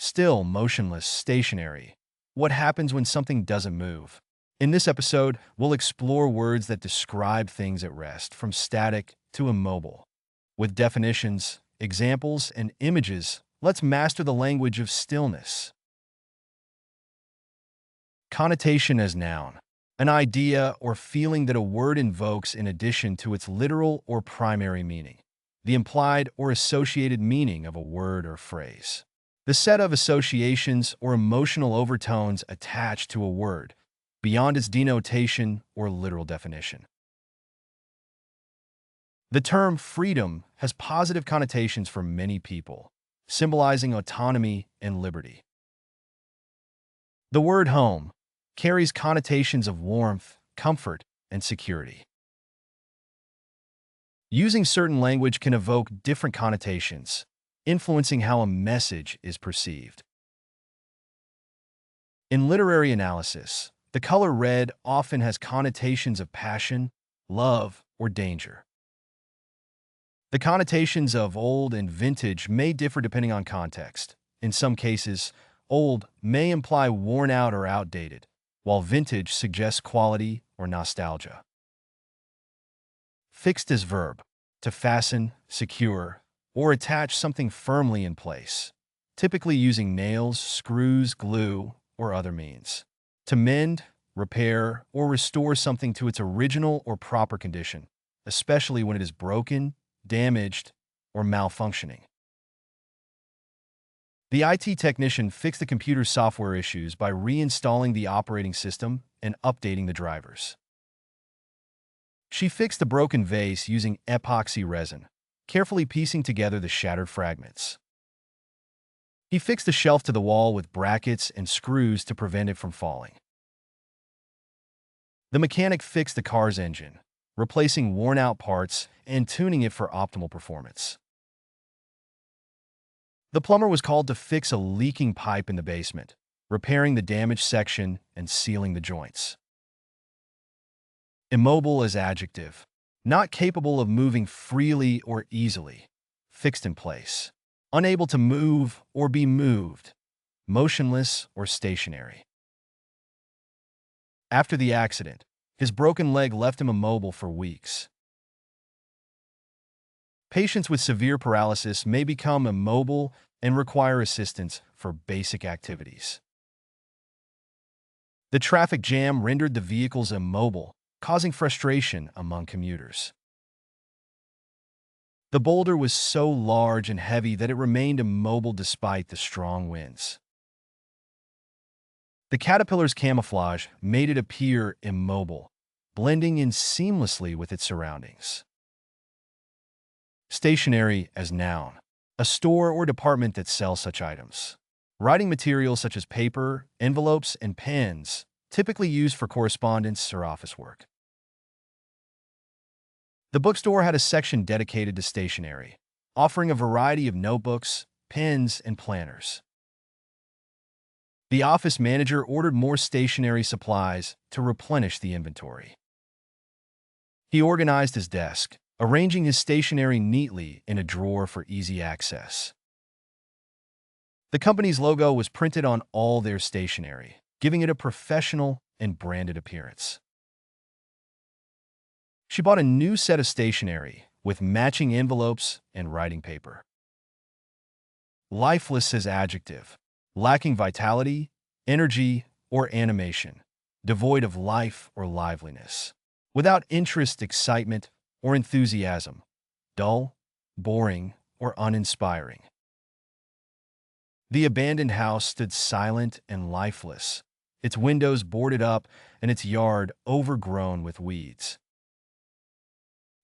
still, motionless, stationary. What happens when something doesn't move? In this episode, we'll explore words that describe things at rest, from static to immobile. With definitions, examples, and images, let's master the language of stillness. Connotation as noun. An idea or feeling that a word invokes in addition to its literal or primary meaning. The implied or associated meaning of a word or phrase. The set of associations or emotional overtones attached to a word, beyond its denotation or literal definition. The term freedom has positive connotations for many people, symbolizing autonomy and liberty. The word home carries connotations of warmth, comfort, and security. Using certain language can evoke different connotations, influencing how a message is perceived. In literary analysis, the color red often has connotations of passion, love, or danger. The connotations of old and vintage may differ depending on context. In some cases, old may imply worn out or outdated, while vintage suggests quality or nostalgia. Fixed as verb, to fasten, secure, or attach something firmly in place, typically using nails, screws, glue, or other means. To mend, repair, or restore something to its original or proper condition, especially when it is broken, damaged, or malfunctioning. The IT technician fixed the computer's software issues by reinstalling the operating system and updating the drivers. She fixed the broken vase using epoxy resin, carefully piecing together the shattered fragments. He fixed the shelf to the wall with brackets and screws to prevent it from falling. The mechanic fixed the car's engine, replacing worn-out parts and tuning it for optimal performance. The plumber was called to fix a leaking pipe in the basement, repairing the damaged section and sealing the joints. Immobile as adjective, not capable of moving freely or easily, fixed in place, unable to move or be moved, motionless or stationary. After the accident, his broken leg left him immobile for weeks. Patients with severe paralysis may become immobile and require assistance for basic activities. The traffic jam rendered the vehicles immobile, causing frustration among commuters. The boulder was so large and heavy that it remained immobile despite the strong winds. The caterpillar's camouflage made it appear immobile, blending in seamlessly with its surroundings. Stationary as noun, a store or department that sells such items. Writing materials such as paper, envelopes, and pens, typically used for correspondence or office work. The bookstore had a section dedicated to stationery, offering a variety of notebooks, pens, and planners. The office manager ordered more stationery supplies to replenish the inventory. He organized his desk, arranging his stationery neatly in a drawer for easy access. The company's logo was printed on all their stationery, giving it a professional and branded appearance. She bought a new set of stationery with matching envelopes and writing paper. Lifeless as adjective, lacking vitality, energy, or animation, devoid of life or liveliness, without interest, excitement, or enthusiasm, dull, boring, or uninspiring. The abandoned house stood silent and lifeless, its windows boarded up and its yard overgrown with weeds.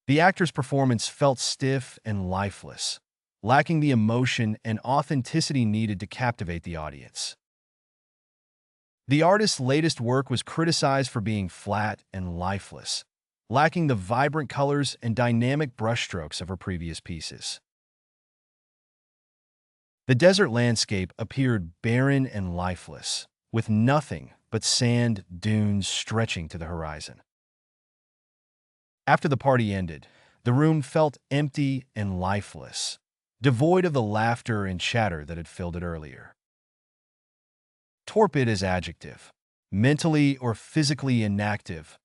The actor's performance felt stiff and lifeless, lacking the emotion and authenticity needed to captivate the audience. The artist's latest work was criticized for being flat and lifeless, lacking the vibrant colors and dynamic brushstrokes of her previous pieces. The desert landscape appeared barren and lifeless, with nothing but sand dunes stretching to the horizon. After the party ended, the room felt empty and lifeless, devoid of the laughter and chatter that had filled it earlier. Torpid is adjective. Mentally or physically inactive,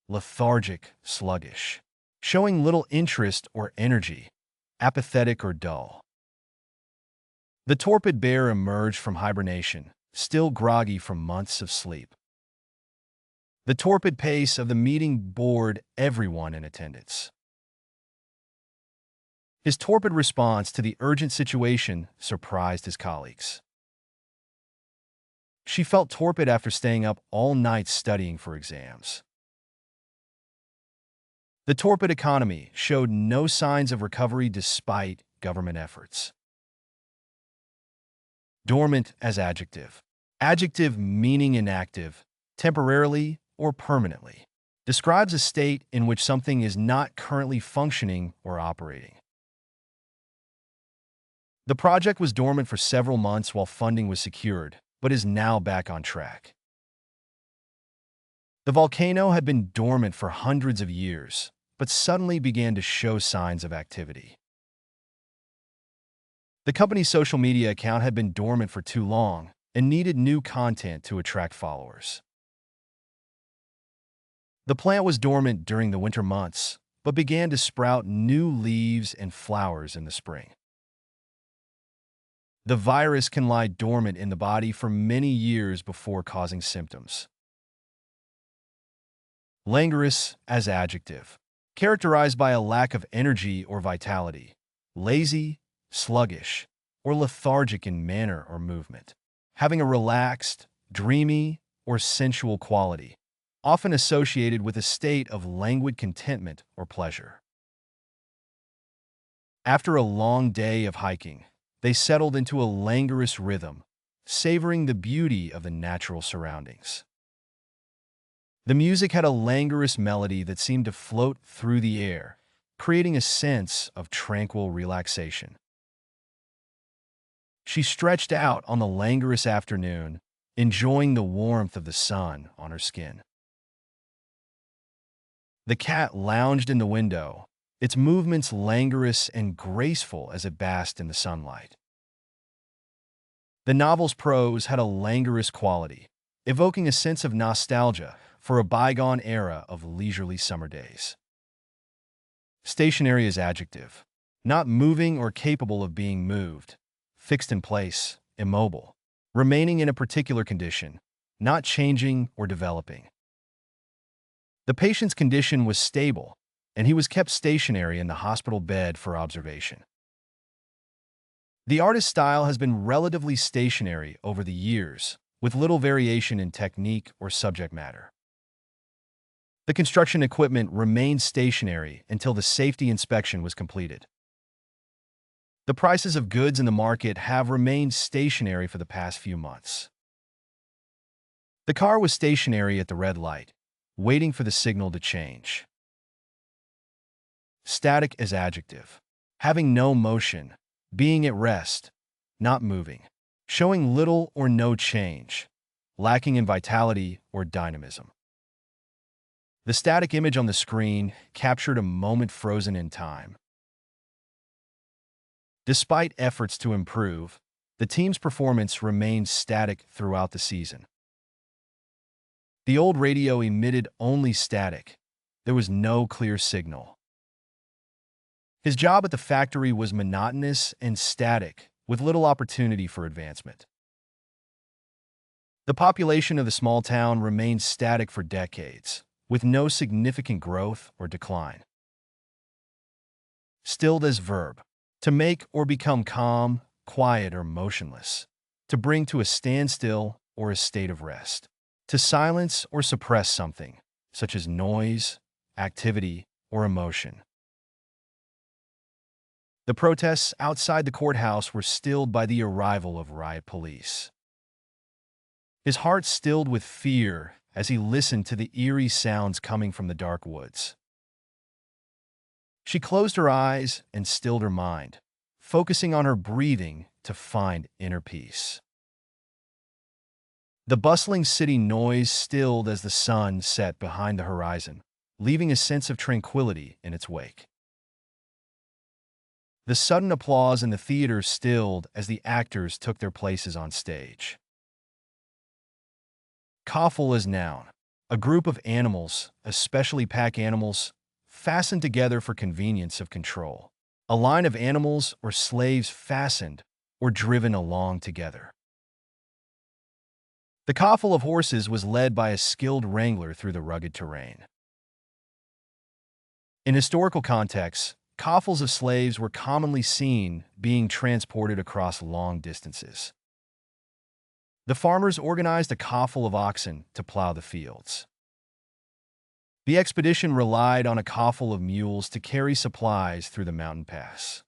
lethargic, sluggish. Showing little interest or energy, apathetic or dull. The torpid bear emerged from hibernation, still groggy from months of sleep. The torpid pace of the meeting bored everyone in attendance. His torpid response to the urgent situation surprised his colleagues. She felt torpid after staying up all night studying for exams. The torpid economy showed no signs of recovery despite government efforts. Dormant as adjective. Adjective meaning inactive, temporarily or permanently. Describes a state in which something is not currently functioning or operating. The project was dormant for several months while funding was secured, but is now back on track. The volcano had been dormant for hundreds of years, but suddenly began to show signs of activity. The company's social media account had been dormant for too long and needed new content to attract followers. The plant was dormant during the winter months, but began to sprout new leaves and flowers in the spring. The virus can lie dormant in the body for many years before causing symptoms. Languorous as adjective. Characterized by a lack of energy or vitality, lazy, sluggish, or lethargic in manner or movement. Having a relaxed, dreamy, or sensual quality, often associated with a state of languid contentment or pleasure. After a long day of hiking, they settled into a languorous rhythm, savoring the beauty of the natural surroundings. The music had a languorous melody that seemed to float through the air, creating a sense of tranquil relaxation. She stretched out on the languorous afternoon, enjoying the warmth of the sun on her skin. The cat lounged in the window, its movements languorous and graceful as it basked in the sunlight. The novel's prose had a languorous quality, evoking a sense of nostalgia for a bygone era of leisurely summer days. Stationary is adjective. Not moving or capable of being moved. Fixed in place, immobile. Remaining in a particular condition, not changing or developing. The patient's condition was stable, and he was kept stationary in the hospital bed for observation. The artist's style has been relatively stationary over the years, with little variation in technique or subject matter. The construction equipment remained stationary until the safety inspection was completed. The prices of goods in the market have remained stationary for the past few months. The car was stationary at the red light, waiting for the signal to change. Static as adjective. Having no motion, being at rest, not moving, showing little or no change, lacking in vitality or dynamism. The static image on the screen captured a moment frozen in time. Despite efforts to improve, the team's performance remained static throughout the season. The old radio emitted only static. There was no clear signal. His job at the factory was monotonous and static, with little opportunity for advancement. The population of the small town remained static for decades, with no significant growth or decline. Stilled as verb. To make or become calm, quiet, or motionless. To bring to a standstill or a state of rest. To silence or suppress something, such as noise, activity, or emotion. The protests outside the courthouse were stilled by the arrival of riot police. His heart stilled with fear as he listened to the eerie sounds coming from the dark woods. She closed her eyes and stilled her mind, focusing on her breathing to find inner peace. The bustling city noise stilled as the sun set behind the horizon, leaving a sense of tranquility in its wake. The sudden applause in the theater stilled as the actors took their places on stage. Coffle is noun. A group of animals, especially pack animals, fastened together for convenience of control. A line of animals or slaves fastened or driven along together. The coffle of horses was led by a skilled wrangler through the rugged terrain. In historical contexts, coffles of slaves were commonly seen being transported across long distances. The farmers organized a coffle of oxen to plow the fields. The expedition relied on a coffle of mules to carry supplies through the mountain pass.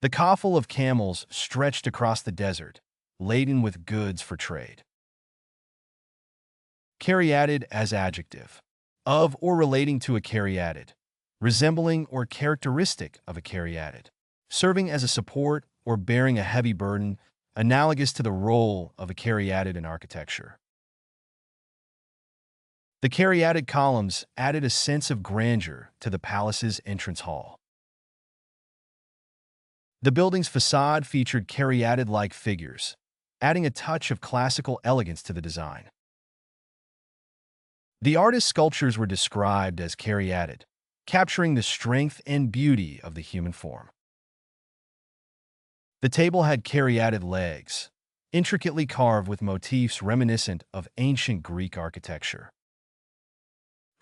The coffle of camels stretched across the desert, laden with goods for trade. Caryatid as adjective. Of or relating to a caryatid, resembling or characteristic of a caryatid, serving as a support or bearing a heavy burden, analogous to the role of a caryatid in architecture. The caryatid columns added a sense of grandeur to the palace's entrance hall. The building's facade featured caryatid-like figures, adding a touch of classical elegance to the design. The artist's sculptures were described as caryatid, capturing the strength and beauty of the human form. The table had caryatid legs, intricately carved with motifs reminiscent of ancient Greek architecture.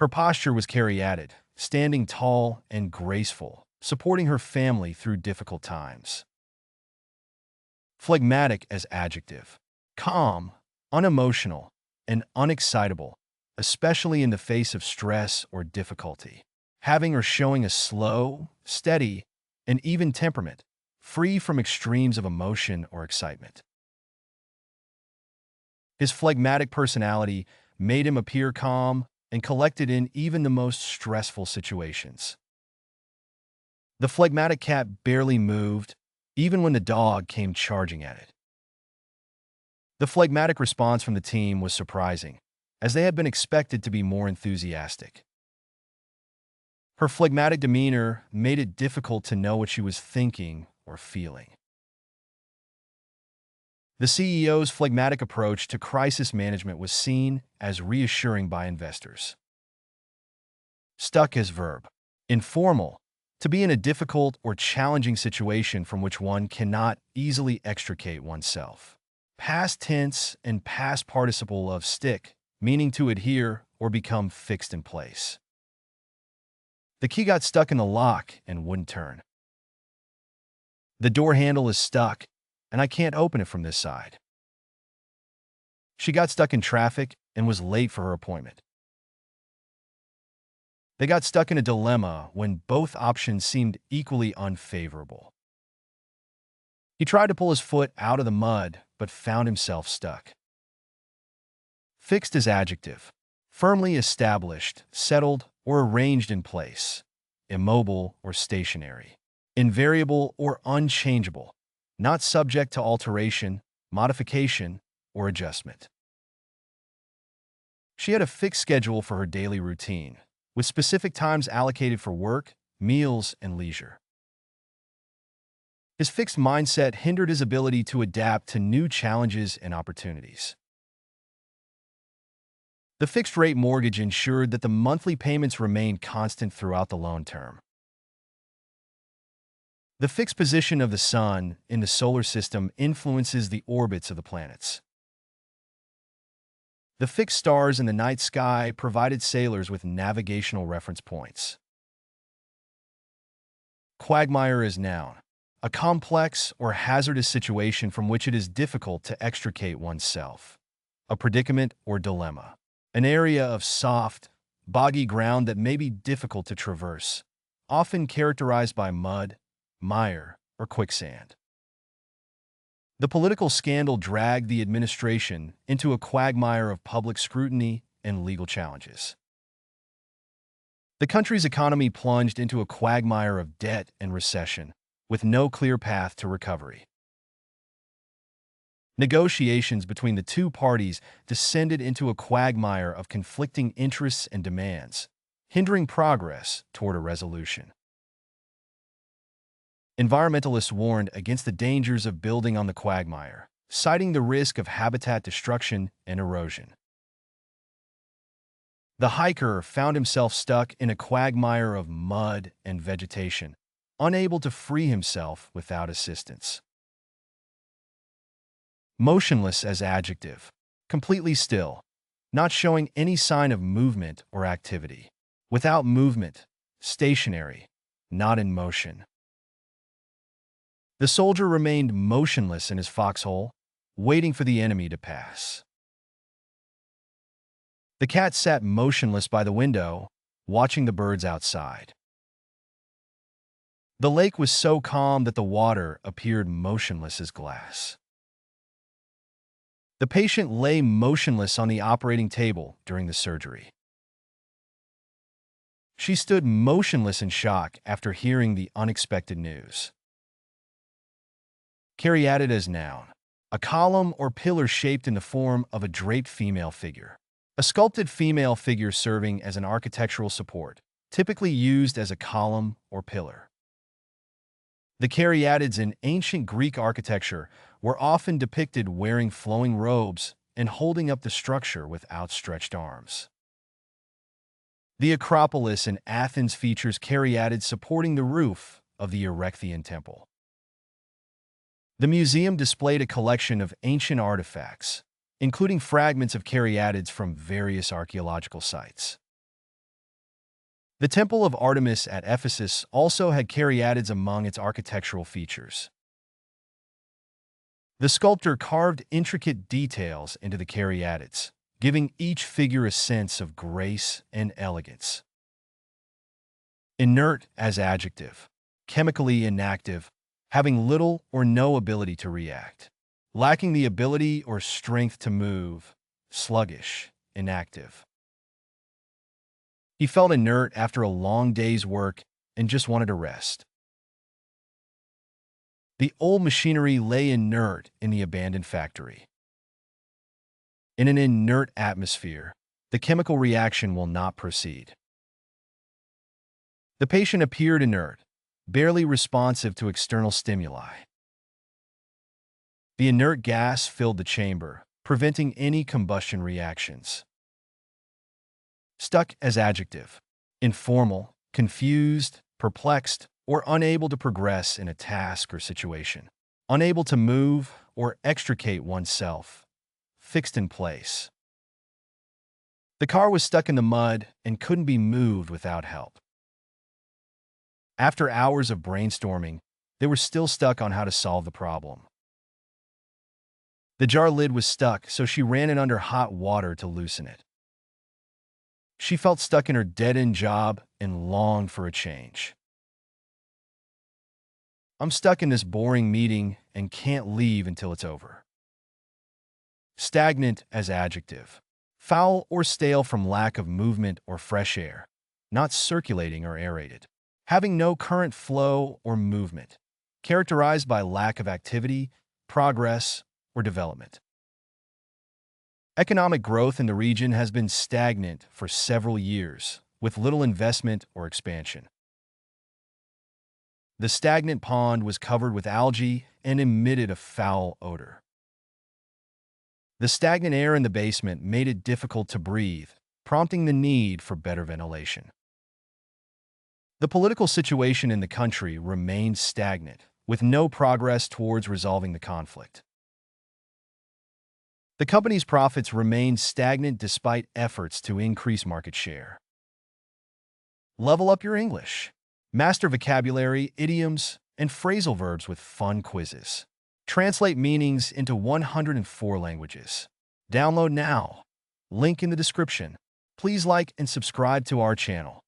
Her posture was caryatid, standing tall and graceful, supporting her family through difficult times. Phlegmatic as adjective. Calm, unemotional, and unexcitable, especially in the face of stress or difficulty. Having or showing a slow, steady, and even temperament, free from extremes of emotion or excitement. His phlegmatic personality made him appear calm and collected in even the most stressful situations. The phlegmatic cat barely moved, even when the dog came charging at it. The phlegmatic response from the team was surprising, as they had been expected to be more enthusiastic. Her phlegmatic demeanor made it difficult to know what she was thinking or feeling. The CEO's phlegmatic approach to crisis management was seen as reassuring by investors. Stuck as verb. Informal. To be in a difficult or challenging situation from which one cannot easily extricate oneself. Past tense and past participle of stick, meaning to adhere or become fixed in place. The key got stuck in the lock and wouldn't turn. The door handle is stuck, and I can't open it from this side. She got stuck in traffic and was late for her appointment. They got stuck in a dilemma when both options seemed equally unfavorable. He tried to pull his foot out of the mud, but found himself stuck. Fixed as adjective. Firmly established, settled, or arranged in place. Immobile or stationary. Invariable or unchangeable. Not subject to alteration, modification, or adjustment. She had a fixed schedule for her daily routine, with specific times allocated for work, meals, and leisure. His fixed mindset hindered his ability to adapt to new challenges and opportunities. The fixed-rate mortgage ensured that the monthly payments remained constant throughout the loan term. The fixed position of the Sun in the solar system influences the orbits of the planets. The fixed stars in the night sky provided sailors with navigational reference points. Quagmire is noun. A complex or hazardous situation from which it is difficult to extricate oneself. A predicament or dilemma. An area of soft, boggy ground that may be difficult to traverse, often characterized by mud, mire, or quicksand. The political scandal dragged the administration into a quagmire of public scrutiny and legal challenges. The country's economy plunged into a quagmire of debt and recession, with no clear path to recovery. Negotiations between the two parties descended into a quagmire of conflicting interests and demands, hindering progress toward a resolution. Environmentalists warned against the dangers of building on the quagmire, citing the risk of habitat destruction and erosion. The hiker found himself stuck in a quagmire of mud and vegetation, unable to free himself without assistance. Motionless as adjective. Completely still, not showing any sign of movement or activity. Without movement, stationary, not in motion. The soldier remained motionless in his foxhole, waiting for the enemy to pass. The cat sat motionless by the window, watching the birds outside. The lake was so calm that the water appeared motionless as glass. The patient lay motionless on the operating table during the surgery. She stood motionless in shock after hearing the unexpected news. Caryatid as noun. A column or pillar shaped in the form of a draped female figure. A sculpted female figure serving as an architectural support, typically used as a column or pillar. The caryatids in ancient Greek architecture were often depicted wearing flowing robes and holding up the structure with outstretched arms. The Acropolis in Athens features caryatids supporting the roof of the Erechtheian temple. The museum displayed a collection of ancient artifacts, including fragments of caryatids from various archaeological sites. The Temple of Artemis at Ephesus also had caryatids among its architectural features. The sculptor carved intricate details into the caryatids, giving each figure a sense of grace and elegance. Inert as adjective. Chemically inactive, having little or no ability to react. Lacking the ability or strength to move. Sluggish, inactive. He felt inert after a long day's work and just wanted to rest. The old machinery lay inert in the abandoned factory. In an inert atmosphere, the chemical reaction will not proceed. The patient appeared inert, barely responsive to external stimuli. The inert gas filled the chamber, preventing any combustion reactions. Stuck as adjective. Informal, confused, perplexed, or unable to progress in a task or situation. Unable to move or extricate oneself. Fixed in place. The car was stuck in the mud and couldn't be moved without help. After hours of brainstorming, they were still stuck on how to solve the problem. The jar lid was stuck, so she ran it under hot water to loosen it. She felt stuck in her dead-end job and longed for a change. I'm stuck in this boring meeting and can't leave until it's over. Stagnant as adjective. Foul or stale from lack of movement or fresh air, not circulating or aerated. Having no current flow or movement, characterized by lack of activity, progress, or development. Economic growth in the region has been stagnant for several years, with little investment or expansion. The stagnant pond was covered with algae and emitted a foul odor. The stagnant air in the basement made it difficult to breathe, prompting the need for better ventilation. The political situation in the country remained stagnant, with no progress towards resolving the conflict. The company's profits remained stagnant despite efforts to increase market share. Level up your English. Master vocabulary, idioms, and phrasal verbs with fun quizzes. Translate meanings into 104 languages. Download now. Link in the description. Please like and subscribe to our channel.